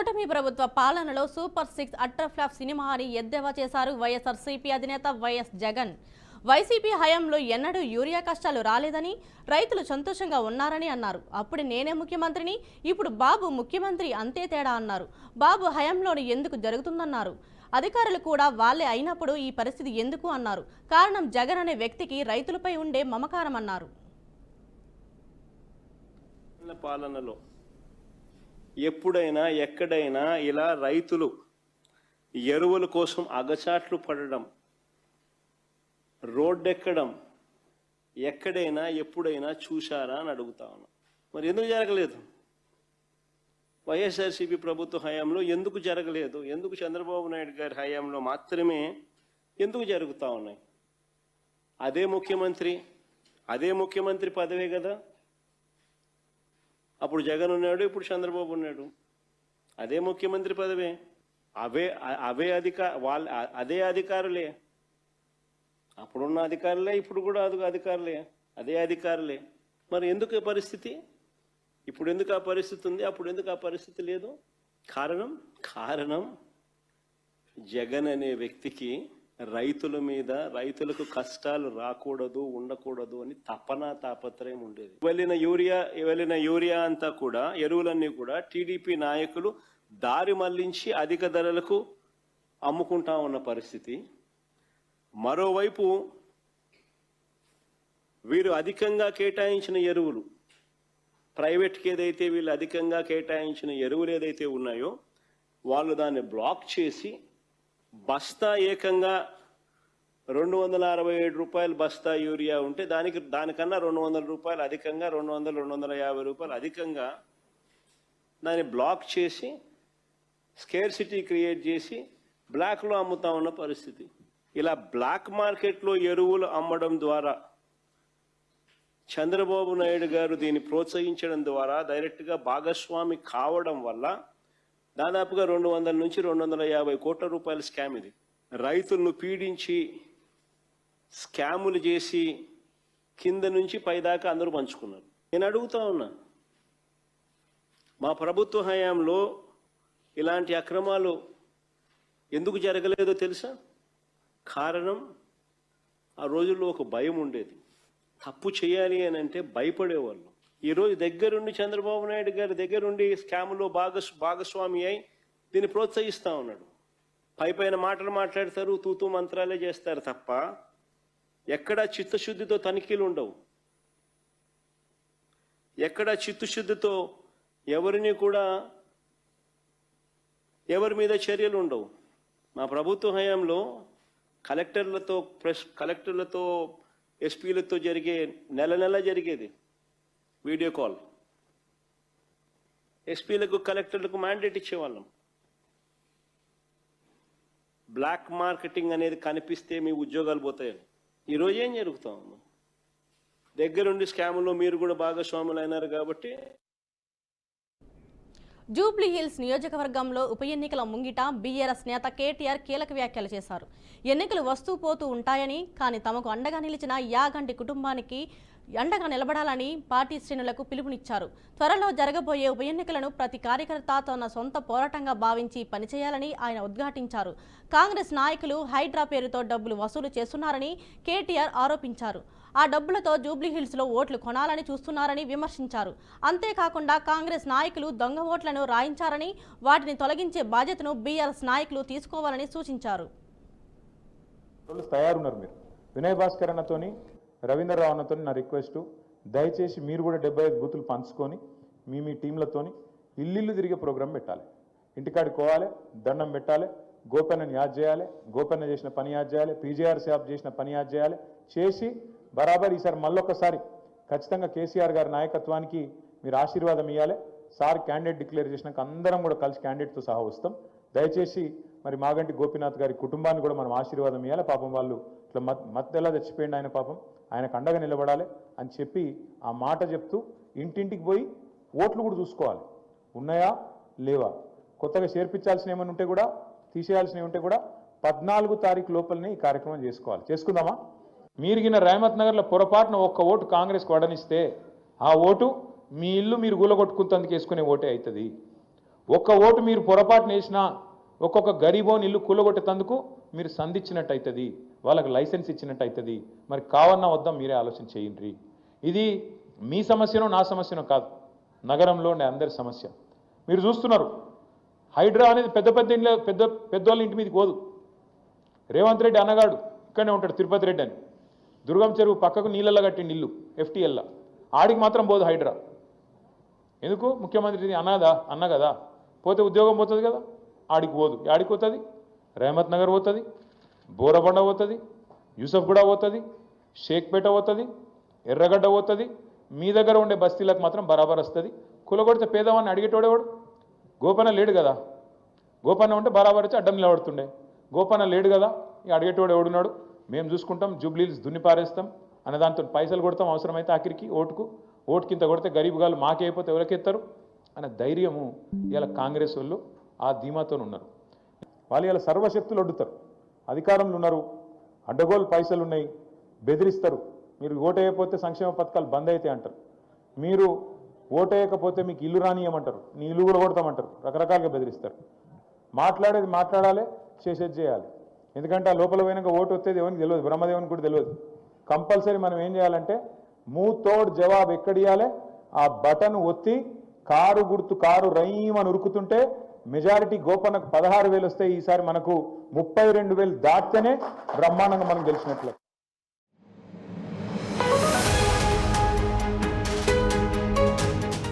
కూటమి ప్రభుత్వ పాలనలో సూపర్ 6 అట్రఫ్లాప్ సినిమా అని ఎద్దేవా చేశారు వైఎస్ఆర్సీపీ అధినేత వైఎస్ జగన్. వైసీపీ హయాంలో ఎన్నడూ యూరియా కష్టాలు రాలేదని, రైతులు సంతోషంగా ఉన్నారని అన్నారు. అప్పుడు నేనే ముఖ్యమంత్రిని, ఇప్పుడు బాబు ముఖ్యమంత్రి, అంతే తేడా అన్నారు. బాబు హయాంలోని ఎందుకు జరుగుతుందన్నారు. అధికారులు కూడా వాళ్లే అయినప్పుడు ఈ పరిస్థితి ఎందుకు అన్నారు. కారణం జగన్ అనే వ్యక్తికి రైతులపై ఉండే మమకారం అన్నారు. పాలనలో ఎప్పుడైనా ఎక్కడైనా ఇలా రైతులు ఎరువుల కోసం అగచాట్లు పడడం, రోడ్డెక్కడం ఎక్కడైనా ఎప్పుడైనా చూశారా అని అడుగుతా ఉన్నా. మరి ఎందుకు జరగలేదు? వైఎస్ఆర్సీపీ ప్రభుత్వ హయాంలో ఎందుకు జరగలేదు? ఎందుకు చంద్రబాబు నాయుడు గారి హయాంలో మాత్రమే ఎందుకు జరుగుతూ ఉన్నాయి? అదే ముఖ్యమంత్రి పదవే కదా. అప్పుడు జగన్ ఉన్నాడు, ఇప్పుడు చంద్రబాబు ఉన్నాడు. అదే ముఖ్యమంత్రి పదవే, అదే అధికారులే. అప్పుడున్న అధికారులే, ఇప్పుడు కూడా అధికారులే, అదే అధికారులే. మరి ఎందుకు పరిస్థితి? ఇప్పుడు ఎందుకు ఆ పరిస్థితి ఉంది, అప్పుడు ఎందుకు ఆ పరిస్థితి లేదు? కారణం జగన్ అనే వ్యక్తికి రైతుల మీద, రైతులకు కష్టాలు రాకూడదు, ఉండకూడదు అని తాపత్రయం ఉండేది. వెళ్ళిన యూరియా అంతా కూడా, ఎరువులన్నీ కూడా టీడీపీ నాయకులు దారి మళ్లించి అధిక ధరలకు అమ్ముకుంటా ఉన్న పరిస్థితి. మరోవైపు వీరు అధికంగా కేటాయించిన ఎరువులు, ప్రైవేట్కి ఏదైతే వీళ్ళు అధికంగా కేటాయించిన ఎరువులు ఏదైతే ఉన్నాయో వాళ్ళు దాన్ని బ్లాక్ చేసి బస్తా ఏకంగా 267 రూపాయలు బస్తా యూరియా ఉంటే దానికన్నా 200 రూపాయలు అధికంగా, 250 రూపాయలు అధికంగా దాన్ని బ్లాక్ చేసి స్కేర్సిటీ క్రియేట్ చేసి బ్లాక్లో అమ్ముతా ఉన్న పరిస్థితి. ఇలా బ్లాక్ మార్కెట్లో ఎరువులు అమ్మడం ద్వారా చంద్రబాబు నాయుడు గారు దీన్ని ప్రోత్సహించడం ద్వారా డైరెక్ట్గా భాగస్వామి కావడం వల్ల దాదాపుగా 200 నుంచి 250 కోట్ల రూపాయల స్కామ్ ఇది. రైతులను పీడించి స్కాములు చేసి కింద నుంచి పైదాకా అందరూ పంచుకున్నారు. నేను అడుగుతా ఉన్నా, మా ప్రభుత్వ హయాంలో ఇలాంటి అక్రమాలు ఎందుకు జరగలేదో తెలుసా? కారణం ఆ రోజుల్లో ఒక భయం ఉండేది. తప్పు చేయాలి అని అంటే భయపడేవాళ్ళు. ఈరోజు దగ్గరుండి చంద్రబాబు నాయుడు గారి దగ్గరుండి స్కామ్లో భాగస్వామి అయి దీన్ని ప్రోత్సహిస్తూ ఉన్నాడు. పైన మాటలు మాట్లాడతారు, తూతూ మంత్రాలే చేస్తారు తప్ప ఎక్కడా చిత్తశుద్ధితో తనిఖీలు ఉండవు. ఎక్కడా చిత్తశుద్ధితో ఎవరి మీద చర్యలు ఉండవు. మా ప్రభుత్వ హయాంలో కలెక్టర్లతో ఎస్పీలతో జరిగే నెల జరిగేది వీడియో కాల్. ఎస్పీలకు, కలెక్టర్లకు మ్యాండేట్ ఇచ్చేవాళ్ళం. బ్లాక్ మార్కెటింగ్ అనేది కనిపిస్తే మీ ఉద్యోగాలు పోతాయని. ఈరోజు ఏం జరుగుతా ఉంది? దగ్గరుండి స్కాములో మీరు కూడా భాగస్వాములు అయినారు కాబట్టి. జూబ్లీ హిల్స్ నియోజకవర్గంలో ఉప ఎన్నికల ముంగిట బీఆర్ఎస్ నేత కేటీఆర్ కీలక వ్యాఖ్యలు చేశారు. ఎన్నికలు వస్తూ పోతూ ఉంటాయని, కానీ తమకు అండగా నిలిచిన యాగంటి కుటుంబానికి అండగా నిలబడాలని పార్టీ శ్రేణులకు పిలుపునిచ్చారు. త్వరలో జరగబోయే ఉప ఎన్నికలను ప్రతి కార్యకర్త తన సొంత పోరాటంగా భావించి పనిచేయాలని ఆయన ఉద్ఘాటించారు. కాంగ్రెస్ నాయకులు హైడ్రా పేరుతో డబ్బులు వసూలు చేస్తున్నారని కేటీఆర్ ఆరోపించారు. ఆ డబ్బులతో జూబ్లీహిల్స్లో ఓట్లు కొనాలని చూస్తున్నారని విమర్శించారు. అంతేకాకుండా కాంగ్రెస్ నాయకులు దొంగ ఓట్లను రాయించారని, వాటిని తొలగించే బాధ్యతను బీఆర్ఎస్ నాయకులు తీసుకోవాలని సూచించారు. తయారున్నారు మీరు. వినయ్ భాస్కర్ అన్నతోని, రవీంద్రరావు అన్నతో నా రిక్వెస్ట్, దయచేసి మీరు కూడా 75 బూతులు పంచుకొని మీ టీంలతోని ఇల్లు తిరిగే ప్రోగ్రాం పెట్టాలి. ఇంటికాడికి పోవాలి, దండం పెట్టాలి, గోపన్నని యాద్ చేయాలి, గోపన్న చేసిన పని యాద్ చేయాలి, పీజీఆర్ సాబ్ చేసిన పని యాద్ చేయాలి. చేసి బరాబర్ ఈసారి మళ్ళొక్కసారి ఖచ్చితంగా కేసీఆర్ గారి నాయకత్వానికి మీరు ఆశీర్వాదం ఇవ్వాలి. సార్ క్యాండిడేట్ డిక్లేర్ చేసినాక అందరం కూడా కలిసి క్యాండిడేట్తో సహా వస్తాం. దయచేసి మరి మాగంటి గోపీనాథ్ గారి కుటుంబాన్ని కూడా మనం ఆశీర్వాదం ఇవ్వాలి. పాపం వాళ్ళు ఇట్లా మత్తెలా చచ్చిపోయింది ఆయన, పాపం ఆయనకు అండగా నిలబడాలి అని చెప్పి ఆ మాట చెప్తూ ఇంటింటికి పోయి ఓట్లు కూడా చూసుకోవాలి, ఉన్నాయా లేవా, కొత్తగా చేర్పించాల్సిన ఏమైనా ఉంటే కూడా, తీసేయాల్సినవి ఉంటే కూడా 14 తారీఖు లోపలనే ఈ కార్యక్రమం చేసుకోవాలి. చేసుకుందామా? మీరిగిన రేమత్ నగర్లో పొరపాటున ఒక్క ఓటు కాంగ్రెస్కి వడనిస్తే ఆ ఓటు మీ ఇల్లు మీరు గూలగొట్టుకుంటందుకు వేసుకునే ఓటే అవుతుంది. ఒక్క ఓటు మీరు పొరపాటున వేసినా ఒక్కొక్క గరీబోని ఇల్లు కూలగొట్టేందుకు మీరు సంధించినట్టు అవుతుంది, వాళ్ళకి లైసెన్స్ ఇచ్చినట్టు అవుతుంది. మరి కావన్నా వద్దా మీరే ఆలోచన చేయండి. ఇది మీ సమస్యనో నా సమస్యనో కాదు, నగరంలో ఉండే అందరి సమస్య. మీరు చూస్తున్నారు, హైడ్రా అనేది పెద్ద పెద్ద ఇంట్లో పెద్దవాళ్ళ ఇంటి మీదకి పోదు. రేవంత్ రెడ్డి అన్నగాడు ఇక్కడనే ఉంటాడు, తిరుపతి రెడ్డి అని, దుర్గం చెరువు పక్కకు నీళ్ళల్లో కట్టిండి ఇల్లు FTLలో, ఆడికి మాత్రం పోదు హైడ్రా. ఎందుకు? ముఖ్యమంత్రి అన్న కదా, పోతే ఉద్యోగం పోతుంది కదా, ఆడికి పోదు. ఆడికి పోతుంది, రహమత్ నగర్ పోతుంది, బోరబండ పోతుంది, యూసఫ్గూడ పోతుంది, షేక్పేట పోతుంది, ఎర్రగడ్డ పోతుంది. మీ దగ్గర ఉండే బస్తీలకు మాత్రం బరాబర్ వస్తుంది. కులగొడితే పేదవాడిని అడిగేటోడేవాడు? గోపన్న లేడు కదా, గోపన్న ఉంటే బరాబర్ వచ్చి అడ్డం నిలబడుతుండే. గోపన్న లేడు కదా, ఇక అడిగేటోడు ఎవడున్నాడు? మేము చూసుకుంటాం, జూబ్లీస్ దున్ని పారేస్తాం అనే దాంతో పైసలు కొడతాం, అవసరమైతే ఆఖరికి ఓటుకింత కొడితే గరీబ్ గాళ్ళు మాకే అయిపోతే ఎవరికెత్తారు అనే ధైర్యము ఇలా కాంగ్రెస్ వాళ్ళు ఆ ధీమాతో ఉన్నారు. వాళ్ళు ఇలా సర్వశక్తులు అడ్డుతారు, అధికారంలో ఉన్నారు, అడ్డగోలు పైసలు ఉన్నాయి, బెదిరిస్తారు. మీరు ఓటేయకపోతే సంక్షేమ పథకాలు బంద్ అవుతాయి అంటారు, మీరు ఓటేయకపోతే మీకు ఇల్లు రానియమంటారు, నీ ఇల్లు కూడా కొడతామంటారు, రకరకాలుగా బెదిరిస్తారు. మాట్లాడేది మాట్లాడాలి, చేసేది చేయాలి. ఎందుకంటే ఆ లోపల పోయినాక ఓటు వచ్చేది ఎవరికి తెలియదు, బ్రహ్మదేవునికి కూడా తెలియదు. కంపల్సరీ మనం ఏం చేయాలంటే మూతోడ్ జవాబు ఎక్కడియాలి, ఆ బటన్ ఒత్తి కారు రైమని ఉరుకుతుంటే మెజారిటీ గోపన్నకు 16,000 వస్తే ఈసారి మనకు 32,000 దాటితేనే బ్రహ్మాండంగా మనం గెలిచినట్లే.